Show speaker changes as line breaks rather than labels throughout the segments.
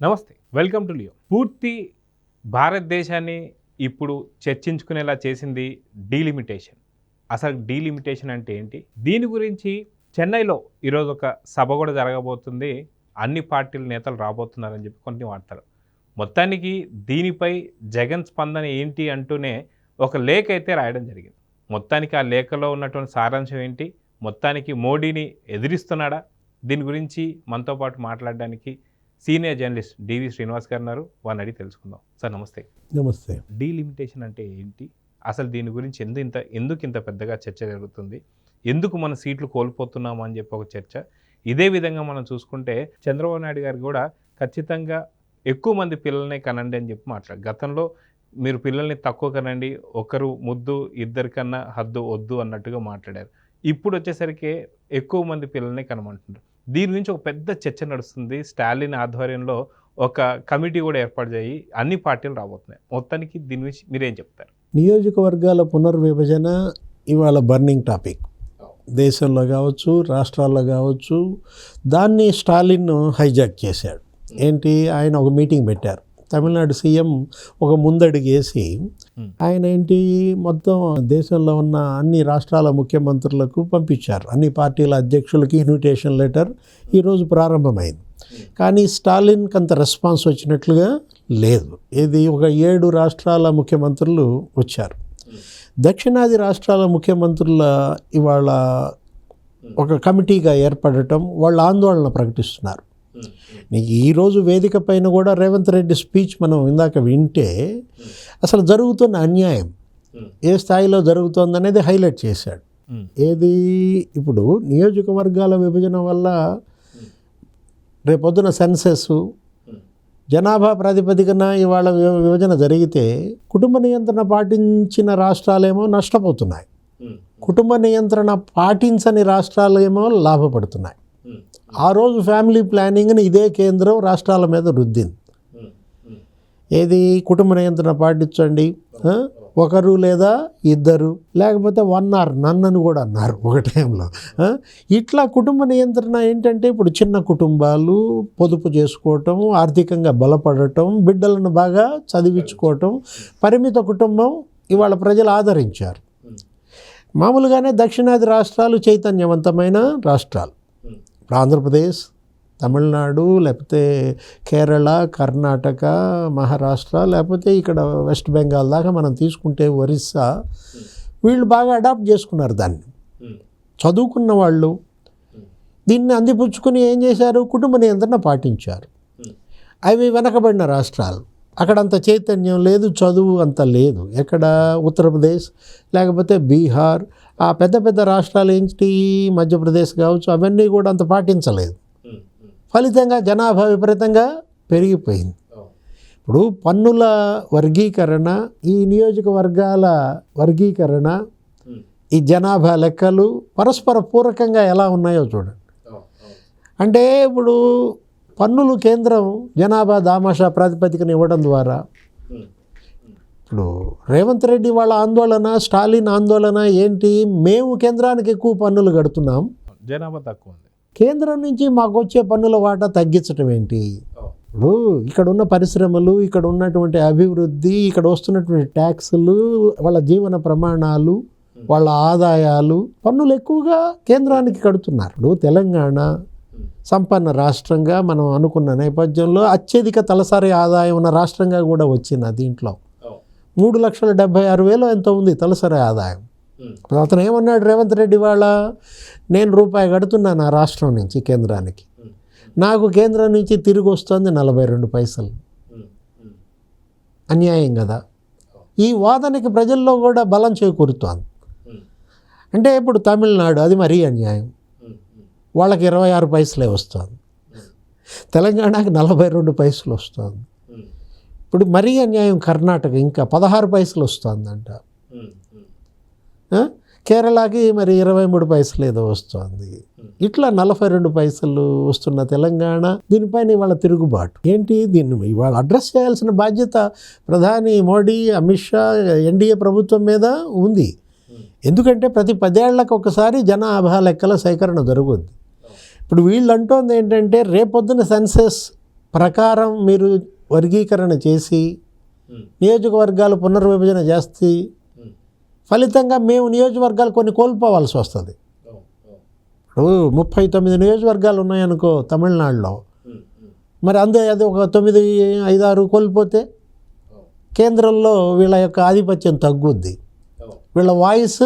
నమస్తే, welcome to Leo. పూర్తి భారతదేశాన్ని ఇప్పుడు చర్చించుకునేలా చేసింది డీలిమిటేషన్. అసలు డీలిమిటేషన్ అంటే ఏంటి? దీని గురించి చెన్నైలో ఈరోజు ఒక సభ కూడా జరగబోతుంది. అన్ని పార్టీల నేతలు రాబోతున్నారని చెప్పి కొన్ని వార్తలు. మొత్తానికి దీనిపై జగన్ స్పందన ఏంటి అంటూనే ఒక లేఖ అయితే రాయడం జరిగింది. మొత్తానికి ఆ లేఖలో ఉన్నటువంటి సారాంశం ఏంటి? మొత్తానికి మోడీని ఎదిరిస్తున్నాడా? దీని గురించి మనతో పాటు మాట్లాడడానికి సీనియర్ జర్నలిస్ట్ డివి శ్రీనివాస్ గారు ఉన్నారు. వారిని అడిగి తెలుసుకుందాం. సార్ నమస్తే.
నమస్తే.
డీలిమిటేషన్ అంటే ఏంటి? అసలు దీని గురించి ఎందుకు ఇంత పెద్దగా చర్చ జరుగుతుంది? ఎందుకు మన సీట్లు కోల్పోతున్నాము అని చెప్పి ఒక చర్చ. ఇదే విధంగా మనం చూసుకుంటే చంద్రబాబు నాయుడు గారు కూడా ఖచ్చితంగా ఎక్కువ మంది పిల్లల్ని కనండి అని చెప్పి మాట్లాడారు. గతంలో మీరు పిల్లల్ని తక్కువ కనండి, ఒకరు ముద్దు ఇద్దరికన్నా హద్దు వద్దు అన్నట్టుగా మాట్లాడారు. ఇప్పుడు వచ్చేసరికి ఎక్కువ మంది పిల్లల్ని కనమంటున్నారు. దీని గురించి ఒక పెద్ద చర్చ నడుస్తుంది. స్టాలిన్ ఆధ్వర్యంలో ఒక కమిటీ కూడా ఏర్పాటు చేయి అన్ని పార్టీలు రాబోతున్నాయి. మొత్తానికి దీని గురించి మీరేం చెప్తారు?
నియోజకవర్గాల పునర్విభజన ఇవాళ బర్నింగ్ టాపిక్. దేశంలో కావచ్చు, రాష్ట్రాల్లో కావచ్చు. దాన్ని స్టాలిన్ హైజాక్ చేశాడు. ఏంటి, ఆయన ఒక మీటింగ్ పెట్టారు. తమిళనాడు సీఎం ఒక ముందడుగు వేసి ఆయన ఏంటి మొత్తం దేశంలో ఉన్న అన్ని రాష్ట్రాల ముఖ్యమంత్రులకు పంపించారు. అన్ని పార్టీల అధ్యక్షులకి ఇన్విటేషన్ లెటర్ ఈరోజు ప్రారంభమైంది. కానీ స్టాలిన్కి అంత రెస్పాన్స్ వచ్చినట్లుగా లేదు. ఇది ఒక 7 రాష్ట్రాల ముఖ్యమంత్రులు వచ్చారు. దక్షిణాది రాష్ట్రాల ముఖ్యమంత్రుల ఇవాళ ఒక కమిటీగా ఏర్పడటం వాళ్ళు ఆందోళన ప్రకటిస్తున్నారు. ఈరోజు వేదిక పైన కూడా రేవంత్ రెడ్డి స్పీచ్ మనం ఇందాక వింటే అసలు జరుగుతున్న అన్యాయం ఏ స్థాయిలో జరుగుతుందనేది హైలైట్ చేశాడు. ఏది ఇప్పుడు నియోజకవర్గాల విభజన వల్ల రేపొద్దున సెన్సెస్ జనాభా ప్రాతిపదికన ఇవాళ విభజన జరిగితే కుటుంబ నియంత్రణ పాటించిన రాష్ట్రాలేమో నష్టపోతున్నాయి, కుటుంబ నియంత్రణ పాటించని రాష్ట్రాలేమో లాభపడుతున్నాయి. ఆ రోజు ఫ్యామిలీ ప్లానింగ్ని ఇదే కేంద్రం రాష్ట్రాల మీద రుద్దింది. ఏది కుటుంబ నియంత్రణ పాటించండి, ఒకరు లేదా ఇద్దరు, లేకపోతే 1 or none అని కూడా అన్నారు ఒక టైంలో. ఇట్లా కుటుంబ నియంత్రణ ఏంటంటే ఇప్పుడు చిన్న కుటుంబాలు పొదుపు చేసుకోవటం, ఆర్థికంగా బలపడటం, బిడ్డలను బాగా చదివించుకోవటం, పరిమిత కుటుంబం ఇవాళ ప్రజలు ఆదరించారు. మామూలుగానే దక్షిణాది రాష్ట్రాలు చైతన్యవంతమైన రాష్ట్రాలు. ఆంధ్రప్రదేశ్, తమిళనాడు, లేకపోతే కేరళ, కర్ణాటక, మహారాష్ట్ర, లేకపోతే ఇక్కడ వెస్ట్ బెంగాల్ దాకా మనం తీసుకుంటే ఒరిస్సా, వీళ్ళు బాగా అడాప్ట్ చేసుకున్నారు దాన్ని. చదువుకున్న వాళ్ళు దీన్ని అందిపుచ్చుకొని ఏం చేశారు, కుటుంబ నియంత్రణ పాటించారు. అవి వెనకబడిన రాష్ట్రాలు, అక్కడంత చైతన్యం లేదు, చదువు అంత లేదు. ఎక్కడ ఉత్తరప్రదేశ్, లేకపోతే బీహార్, ఆ పెద్ద పెద్ద రాష్ట్రాలు ఏంటి, మధ్యప్రదేశ్ కావచ్చు, అవన్నీ కూడా అంత పాటించలేదు. ఫలితంగా జనాభా విపరీతంగా పెరిగిపోయింది. ఇప్పుడు పన్నుల వర్గీకరణ, ఈ నియోజకవర్గాల వర్గీకరణ, ఈ జనాభా లెక్కలు పరస్పర పూరకంగా ఎలా ఉన్నాయో చూడండి. అంటే ఇప్పుడు పన్నులు కేంద్రం జనాభా దామాషా ప్రాతిపదికన ఇవ్వడం ద్వారా ఇప్పుడు రేవంత్ రెడ్డి వాళ్ళ ఆందోళన, స్టాలిన్ ఆందోళన ఏంటి, మేము కేంద్రానికి ఎక్కువ పన్నులు కడుతున్నాం,
జనాభా తక్కువ ఉంది,
కేంద్రం నుంచి మాకు వచ్చే పన్నుల వాటా తగ్గించడం ఏంటి. ఇప్పుడు ఇక్కడ ఉన్న పరిశ్రమలు, ఇక్కడ ఉన్నటువంటి అభివృద్ధి, ఇక్కడ వస్తున్నటువంటి ట్యాక్సులు, వాళ్ళ జీవన ప్రమాణాలు, వాళ్ళ ఆదాయాలు, పన్నులు ఎక్కువగా కేంద్రానికి కడుతున్నారు. ఇప్పుడు తెలంగాణ సంపన్న రాష్ట్రంగా మనం అనుకున్న నేపథ్యంలో అత్యధిక తలసరి ఆదాయం ఉన్న రాష్ట్రంగా కూడా వచ్చిన దీంట్లో 3,76,000 ఎంత ఉంది తలసరి ఆదాయం. అతను ఏమన్నాడు రేవంత్ రెడ్డి, వాళ్ళ నేను రూపాయి కడుతున్నాను ఆ రాష్ట్రం నుంచి కేంద్రానికి, నాకు కేంద్రం నుంచి తిరిగి వస్తుంది 42 పైసలు. అన్యాయం కదా. ఈ వాదనకి ప్రజల్లో కూడా బలం చేకూరుతోంది. అంటే ఇప్పుడు తమిళనాడు అది మరీ అన్యాయం, వాళ్ళకి 26 పైసలే వస్తుంది, తెలంగాణకి 42 పైసలు వస్తుంది. ఇప్పుడు మరీ అన్యాయం కర్ణాటక ఇంకా 16 పైసలు వస్తుందంట, కేరళకి మరి 23 పైసలు ఏదో వస్తుంది. ఇట్లా 42 పైసలు వస్తున్న తెలంగాణ, దీనిపైన ఇవాళ తిరుగుబాటు ఏంటి, దీన్ని ఇవాళ అడ్రస్ చేయాల్సిన బాధ్యత ప్రధాని మోడీ, అమిత్ షా, ఎన్డీఏ ప్రభుత్వం మీద ఉంది. ఎందుకంటే ప్రతి 10 ఏళ్లకు ఒకసారి జనాభా లెక్కల సేకరణ జరుగుద్ది. ఇప్పుడు వీళ్ళు అంటోంది ఏంటంటే రేపొద్దున సెన్సెస్ ప్రకారం మీరు వర్గీకరణ చేసి నియోజకవర్గాలు పునర్విభజన చేస్తే ఫలితంగా మేము నియోజకవర్గాలు కొన్ని కోల్పోవాల్సి వస్తుంది. ఇప్పుడు 39 నియోజకవర్గాలు ఉన్నాయనుకో తమిళనాడులో, మరి అది ఒక 9, 5, 6 కోల్పోతే కేంద్రంలో వీళ్ళ యొక్క ఆధిపత్యం తగ్గుద్ది, వీళ్ళ వాయిస్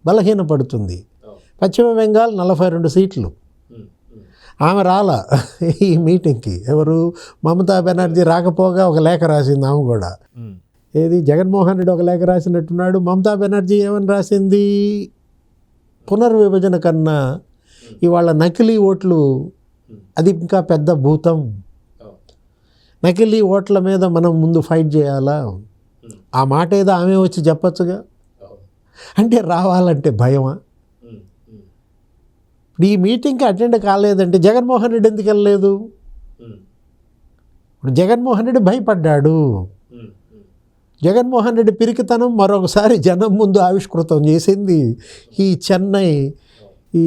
బలహీనపడుతుంది. పశ్చిమ బెంగాల్ 42 సీట్లు, ఆమె రాలా ఈ మీటింగ్కి. ఎవరు? మమతా బెనర్జీ రాకపోగా ఒక లేఖ రాసింది ఆమె కూడా. ఏది? జగన్మోహన్ రెడ్డి ఒక లేఖ రాసినట్టున్నాడు. మమతా బెనర్జీ ఏమని రాసింది? పునర్విభజన కన్నా ఇవాళ నకిలీ ఓట్లు అది ఇంకా పెద్ద భూతం, నకిలీ ఓట్ల మీద మనం ముందు ఫైట్ చేయాలా. ఆ మాట ఏదో ఆమె వచ్చి చెప్పచ్చుగా. అంటే రావాలంటే భయమా? ఈ మీటింగ్కి అటెండ్ కాలేదంటే జగన్మోహన్ రెడ్డి ఎందుకు వెళ్ళలేదు? ఇప్పుడు జగన్మోహన్ రెడ్డి భయపడ్డాడు. జగన్మోహన్ రెడ్డి పిరికితనం మరొకసారి జనం ముందు ఆవిష్కృతం చేసింది ఈ చెన్నై ఈ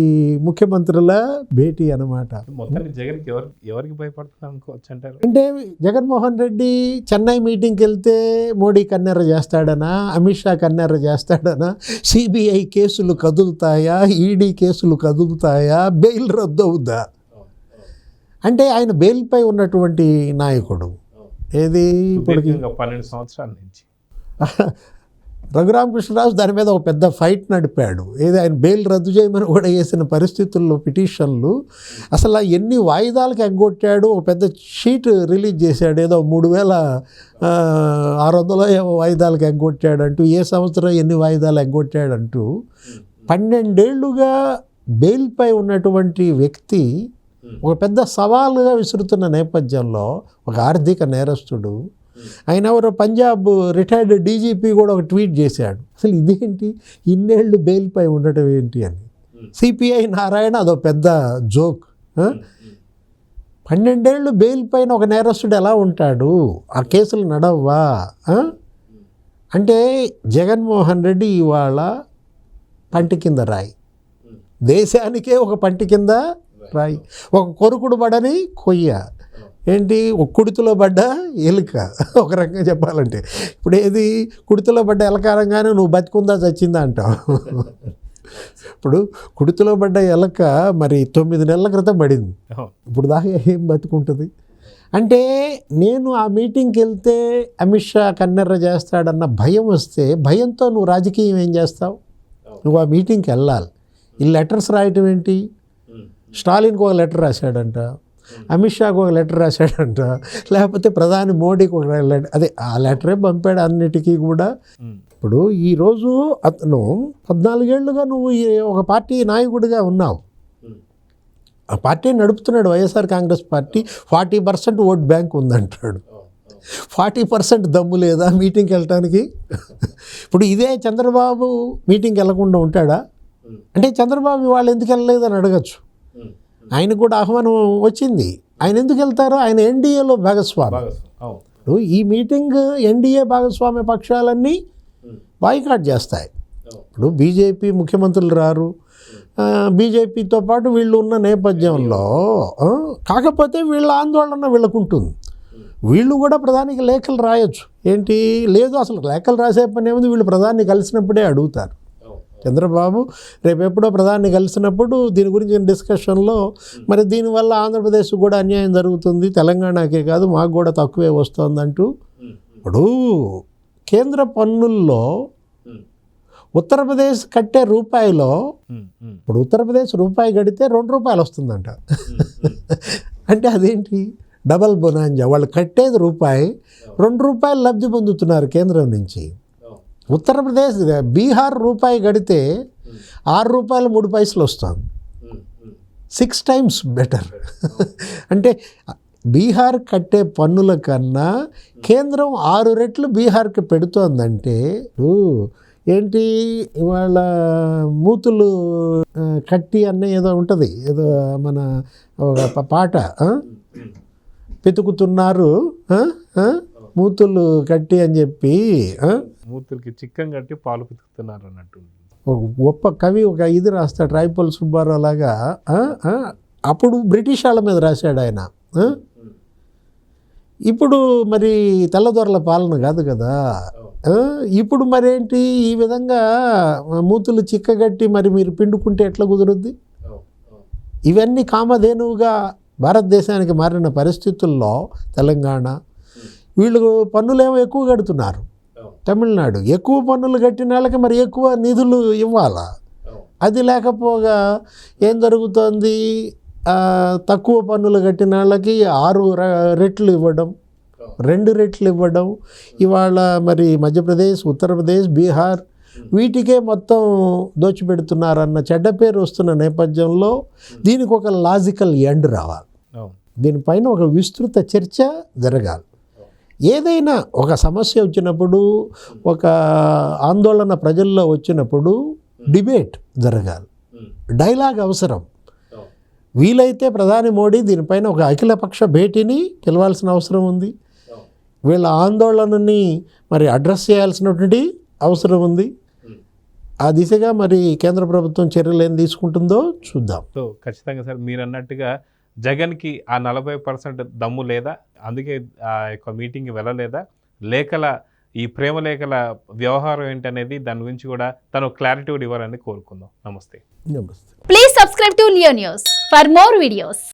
ముఖ్యమంత్రుల భేటీ అన్నమాట.
మొత్తానికి జగన్కి ఎవరికి భయపడుతున్నారు అనుకోవచ్చు అంటారు?
అంటే జగన్మోహన్ రెడ్డి చెన్నై మీటింగ్కి వెళ్తే మోడీ కన్నెర్ర చేస్తాడనా, అమిత్ షా కన్నెర్ర చేస్తాడనా, సిబిఐ కేసులు కదులుతాయా, ఈడీ కేసులు కదులుతాయా, బెయిల్ రద్దు అవుద్దా? అంటే ఆయన బెయిల్పై ఉన్నటువంటి నాయకుడు. ఏది? ఇప్పటికి
12 సంవత్సరాల నుంచి
రఘురామకృష్ణరాజు దాని మీద ఒక పెద్ద ఫైట్ నడిపాడు. ఏది? ఆయన బెయిల్ రద్దు చేయమని కూడా వేసిన పరిస్థితుల్లో పిటిషన్లు అసలు ఎన్ని వాయిదాలకు ఎగ్గొట్టాడు. ఒక పెద్ద షీట్ రిలీజ్ చేశాడు, ఏదో 3600 వాయిదాలకు ఎగ్గొట్టాడంటూ, ఏ సంవత్సరం ఎన్ని వాయిదాలు ఎగ్గొట్టాడంటూ. 12 ఏళ్లుగా బెయిల్పై ఉన్నటువంటి వ్యక్తి ఒక పెద్ద సవాలుగా విసురుతున్న నేపథ్యంలో ఒక ఆర్థిక నేరస్తుడు, ఆయన ఎవరో పంజాబ్ రిటైర్డ్ డీజీపీ కూడా ఒక ట్వీట్ చేశాడు, అసలు ఇదేంటి ఇన్నేళ్ళు బెయిల్పై ఉండటం ఏంటి అని. సిపిఐ నారాయణ అదో పెద్ద జోక్. 12 ఏళ్ళు బెయిల్ పైన ఒక నేరస్తుడు ఎలా ఉంటాడు? ఆ కేసులు నడవ్వా? అంటే జగన్మోహన్ రెడ్డి ఇవాళ పంటి కింద రాయి, దేశానికే ఒక పంటి కింద రాయి, ఒక కొరుకుడు పడని కొయ్య. ఏంటి? ఒక కుడితిలో పడ్డ ఎలుక ఒక రకంగా చెప్పాలంటే. ఇప్పుడు ఏది? కుడితిలో పడ్డ ఎలకారంగానే నువ్వు బతికుందా చచ్చిందా అంటావు. ఇప్పుడు కుడితిలో పడ్డ ఎలక మరి 9 నెలల క్రితం పడింది, ఇప్పుడు దాకా ఏం బతుకుంటుంది? అంటే నేను ఆ మీటింగ్కి వెళ్తే అమిత్ షా కన్నెర్ర చేస్తాడన్న భయం వస్తే, భయంతో నువ్వు రాజకీయం ఏం చేస్తావు? నువ్వు ఆ మీటింగ్కి వెళ్ళాలి. ఈ లెటర్స్ రాయటం ఏంటి? స్టాలిన్కి ఒక లెటర్ రాశాడంట, అమిత్ షాకు ఒక లెటర్ రాశాడంట, లేకపోతే ప్రధాని మోడీకి ఒక లెటర్, అదే ఆ లెటరే పంపాడు అన్నిటికీ కూడా. ఇప్పుడు ఈరోజు అతను 14 ఏళ్ళుగా నువ్వు ఒక పార్టీ నాయకుడిగా ఉన్నావు, ఆ పార్టీ నడుపుతున్నాడు. YSR Congress party 40% vote bank ఉందంటాడు. 40% దమ్ము లేదా మీటింగ్కి వెళ్ళటానికి? ఇప్పుడు ఇదే చంద్రబాబు మీటింగ్కి వెళ్ళకుండా ఉంటాడా? అంటే చంద్రబాబు వాళ్ళు ఎందుకు వెళ్ళలేదని అడగచ్చు. ఆయనకు కూడా ఆహ్వానం వచ్చింది, ఆయన ఎందుకు వెళ్తారో? ఆయన ఎన్డీఏలో భాగస్వామి. ఇప్పుడు ఈ మీటింగ్ ఎన్డీఏ భాగస్వామ్య పక్షాలన్నీ బాయ్కాట్ చేస్తాయి. ఇప్పుడు బీజేపీ ముఖ్యమంత్రులు రారు, బీజేపీతో పాటు వీళ్ళు ఉన్న నేపథ్యంలో, కాకపోతే వీళ్ళ ఆందోళన వీళ్ళకుంటుంది. వీళ్ళు కూడా ప్రధానికి లేఖలు రాయొచ్చు. ఏంటి? లేదు, అసలు లేఖలు రాసే పని ఏముంది, వీళ్ళు ప్రధాని కలిసినప్పుడే అడుగుతారు. చంద్రబాబు రేపెప్పుడో ప్రధాని కలిసినప్పుడు దీని గురించి డిస్కషన్లో, మరి దీనివల్ల ఆంధ్రప్రదేశ్ కూడా అన్యాయం జరుగుతుంది, తెలంగాణకే కాదు మాకు కూడా తక్కువే వస్తుందంటూ. ఇప్పుడు కేంద్ర పన్నుల్లో ఉత్తరప్రదేశ్ కట్టే రూపాయిలో, ఇప్పుడు ఉత్తరప్రదేశ్ రూపాయి కడితే 2 రూపాయలు వస్తుందంట. అంటే అదేంటి? Double bonanza. వాళ్ళు కట్టేది రూపాయి, 2 రూపాయలు లబ్ధి పొందుతున్నారు కేంద్రం నుంచి. ఉత్తరప్రదేశ్ బీహార్ రూపాయి కడితే 6 రూపాయలు 3 పైసలు వస్తుంది, 6 times బెటర్. అంటే బీహార్ కట్టే పన్నుల కన్నా కేంద్రం 6 రెట్లు బీహార్కి పెడుతోందంటే, ఏంటి ఇవాళ మూతులు కట్టి అన్న ఏదో ఉంటుంది, ఏదో మన ఒక పాట, పెతుకుతున్నారు మూతులు కట్టి అని చెప్పి,
మూతులకి చిక్కం కట్టి పాలు పితుకుతున్నారు అన్నట్టు.
ఒక గొప్ప కవి ఒక ఇది రాస్తాడు, రాయపల్లి సుబ్బారావు లాగా. అప్పుడు బ్రిటిష్ వాళ్ళ మీద రాశాడు ఆయన. ఇప్పుడు మరి తెల్లదొరల పాలన కాదు కదా. ఆ, ఇప్పుడు మరేంటి ఈ విధంగా మూతులు చిక్కగట్టి మరి మీరు పిండుకుంటే ఎట్లా కుదురుద్ది? ఇవన్నీ కామధేనువుగా భారతదేశానికి మారిన పరిస్థితుల్లో తెలంగాణ వీళ్ళు పన్నులేమో ఎక్కువ కడుతున్నారు. తమిళనాడు ఎక్కువ పన్నులు కట్టిన వాళ్ళకి మరి ఎక్కువ నిధులు ఇవ్వాలా. అది లేకపోగా ఏం జరుగుతోంది, తక్కువ పన్నులు కట్టిన వాళ్ళకి 6 రెట్లు ఇవ్వడం, 2 రెట్లు ఇవ్వడం. ఇవాళ మరి మధ్యప్రదేశ్, ఉత్తరప్రదేశ్, బీహార్ వీటికే మొత్తం దోచిపెడుతున్నారన్న చెడ్డ పేరు వస్తున్న నేపథ్యంలో దీనికి ఒక లాజికల్ ఎండ్ రావాలి. దీనిపైన ఒక విస్తృత చర్చ జరగాలి. ఏదైనా ఒక సమస్య వచ్చినప్పుడు, ఒక ఆందోళన ప్రజల్లో వచ్చినప్పుడు డిబేట్ జరగాలి, డైలాగ్ అవసరం. వీలైతే ప్రధాని మోడీ దీనిపైన ఒక అఖిలపక్ష భేటీని పిలవాల్సిన అవసరం ఉంది. వీళ్ళ ఆందోళనని మరి అడ్రస్ చేయాల్సినటువంటి అవసరం ఉంది. ఆ దిశగా మరి కేంద్ర ప్రభుత్వం చర్యలు ఏం తీసుకుంటుందో చూద్దాం.
సో ఖచ్చితంగా సార్, మీరు అన్నట్టుగా జగన్కి ఆ 40% దమ్ము లేదా, అందుకే ఆ యొక్క మీటింగ్కి వెళ్ళలేదా, లేఖల ఈ ప్రేమ లేఖల వ్యవహారం ఏంటనేది దాని గురించి కూడా తను క్లారిటీ కూడా ఇవ్వాలని కోరుకుందాం. నమస్తే.
నమస్తే.
Please subscribe to Leo News for more videos.